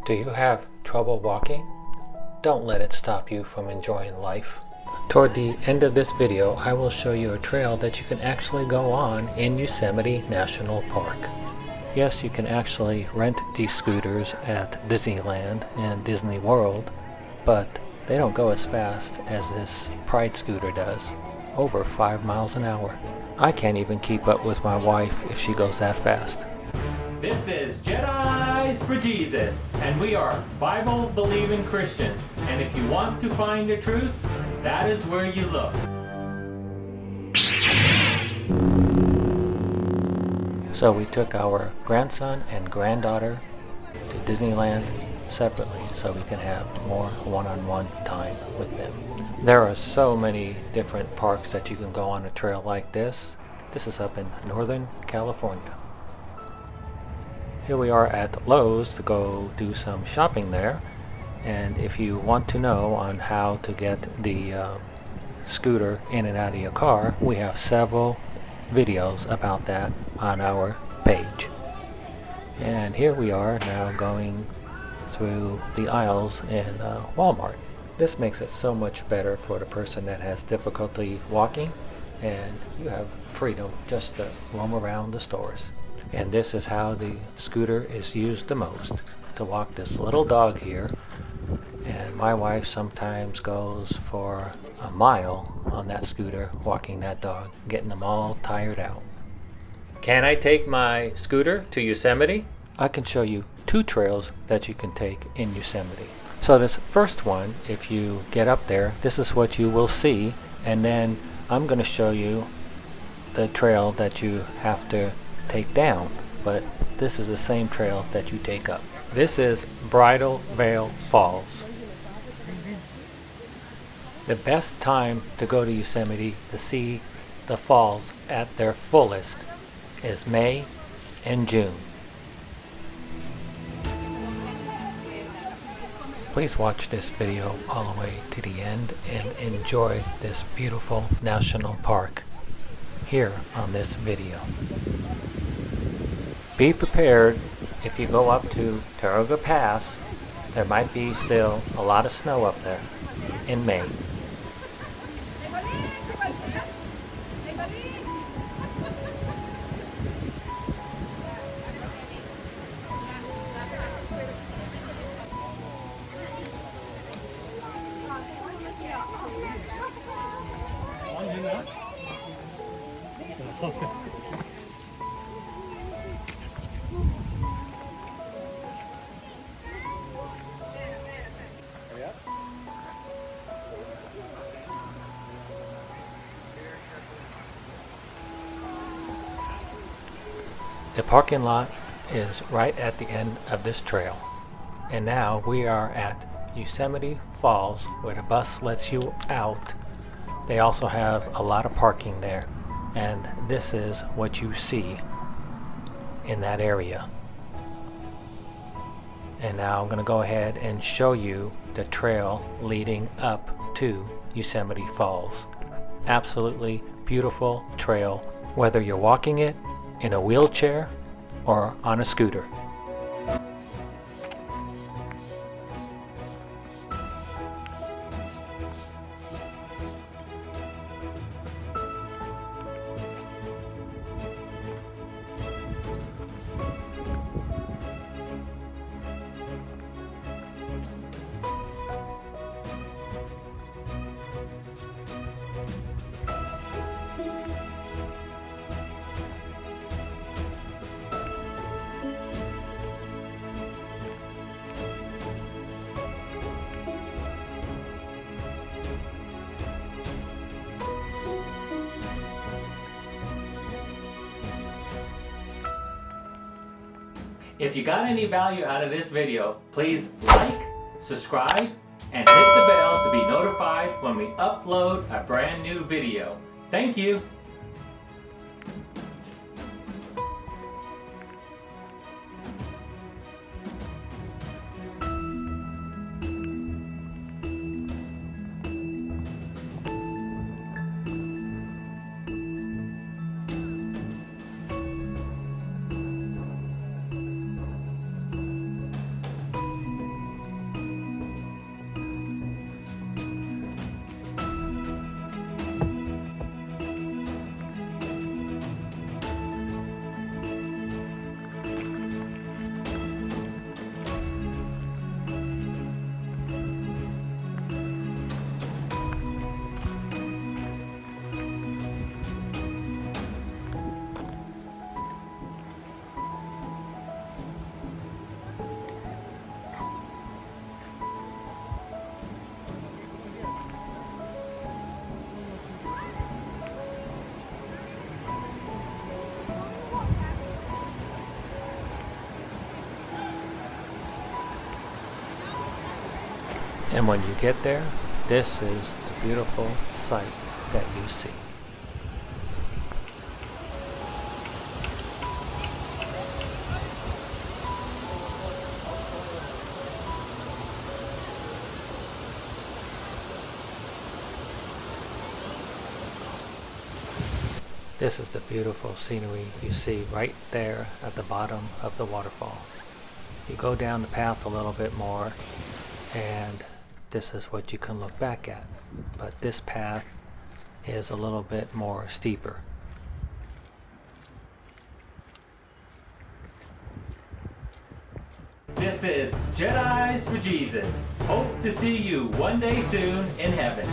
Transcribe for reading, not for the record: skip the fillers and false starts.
Do you have trouble walking? Don't let it stop you from enjoying life. Toward the end of this video, I will show you a trail that you can actually go on in Yosemite National Park. Yes, you can actually rent these scooters at Disneyland and Disney World, but they don't go as fast as this Pride scooter does, over 5 miles an hour. I can't even keep up with my wife if she goes that fast. This is Jedis for Jesus, and we are Bible-believing Christians. And if you want to find the truth, that is where you look. So we took our grandson and granddaughter to Disneyland separately so we can have more one-on-one time with them. There are so many different parks that you can go on a trail like this. This is up in Northern California. Here we are at Lowe's to go do some shopping there, and if you want to know on how to get the scooter in and out of your car, we have several videos about that on our page. And here we are now going through the aisles in Walmart. This makes it so much better for the person that has difficulty walking, and you have freedom just to roam around the stores. And this is how the scooter is used the most, to walk this little dog here. And my wife sometimes goes for a mile on that scooter walking that dog, getting them all tired out. Can I take my scooter to Yosemite? I can show you 2 trails that you can take in Yosemite. So this first one, if you get up there, this is what you will see, and then I'm going to show you the trail that you have to take down, but this is the same trail that you take up. This is Bridal Veil Falls. The best time to go to Yosemite to see the falls at their fullest is May and June. Please watch this video all the way to the end and enjoy this beautiful national park here on this video. Be prepared if you go up to Tioga Pass. There might be still a lot of snow up there in May. The parking lot is right at the end of this trail, and now we are at Yosemite Falls, where the bus lets you out. They also have a lot of parking there, and this is what you see in that area. And now I'm going to go ahead and show you the trail leading up to Yosemite Falls. Absolutely beautiful trail, whether you're walking it in a wheelchair or on a scooter. If you got any value out of this video, please like, subscribe, and hit the bell to be notified when we upload a brand new video. Thank you. And when you get there, this is the beautiful sight that you see. This is the beautiful scenery you see right there at the bottom of the waterfall. You go down the path a little bit more and this is what you can look back at. But this path is a little bit more steeper. This is Jedis for Jesus. Hope to see you one day soon in heaven.